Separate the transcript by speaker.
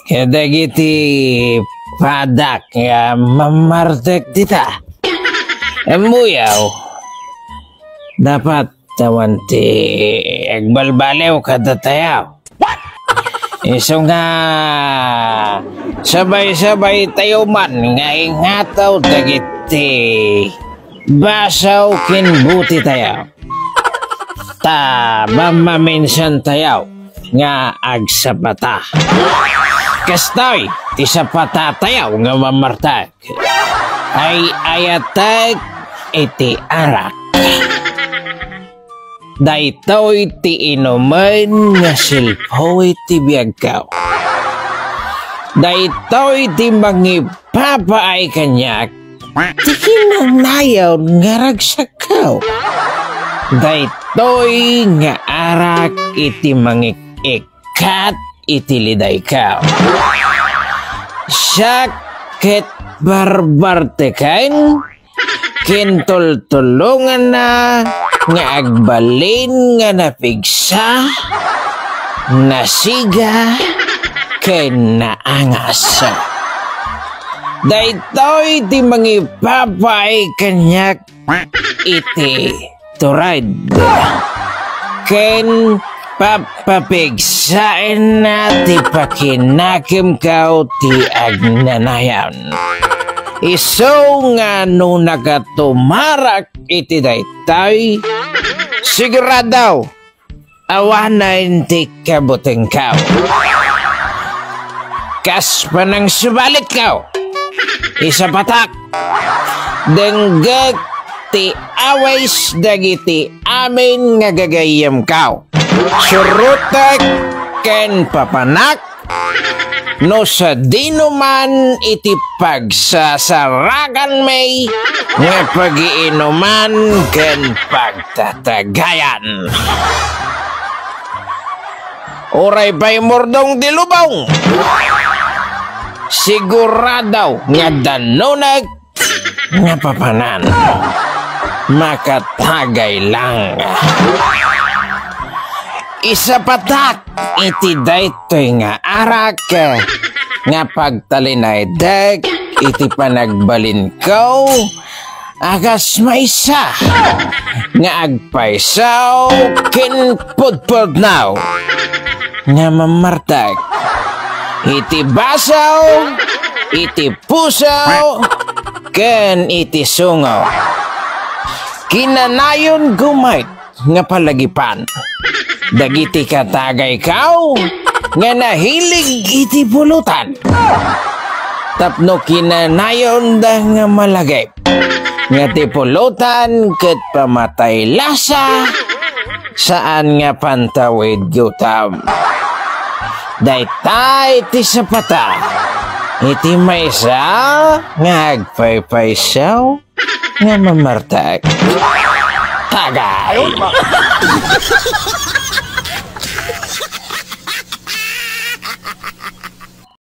Speaker 1: Kadagiti padak nga mamartek dita. Muyaw. Dapat tawan ti agbalbalew kada tayaw. Iso nga sabay-sabay tayo man nga ingataw dagiti basaw kinbuti tayo. Ta mamaminsan tayo nga agsapata. Kastoy ti sapata tayo nga mamartag. Ay ayatag iti arak. Daytoy ti inuman nga silpoy ti biyagkaw. Daytoy ti mangipapaay kanyak ti kinanayaw nga ragsakaw. Daytoy nga arak iti mangikikat iti liday kaw. Sakit barbartekan kintultulungan na nga agbalin nga napigsa nasiga ken naangas. Daytoy ti mangipapay kanyak iti turad ken papapigsain na ti pakinakim kaw ti agnanayan. Iso nga no nagatumarak iti daytoy siguradaw awanan ti kabuteng kaw. Kas panang subalit kaw isa patak denggek ti aways dagiti amin nga gagayam kaw. Surutek ken papanak no sa dinuman iti pagsasaragan may nga pagiinuman ken pagtatagayan. Oray pa'y mordong dilubong siguradaw nga danunag nga papanan makatagay lang. Isa patak iti daytoy nga arak nga pagtalinay dek iti panagbalin ko agas maysa nga agpaisaw kinpudpud now nga mamartag iti basaw iti pusaw ken iti sungaw. Kinanayon gumait nga palagipan dagiti katagay kaw nga nahilig iti pulutan. Tapno kinanayon da nga malagay nga ti pulutan ket pamatay lasa saan nga pantawid gutam. Daytay ti sapata iti maysa nga agpaypaysaw nga mamartag tagay.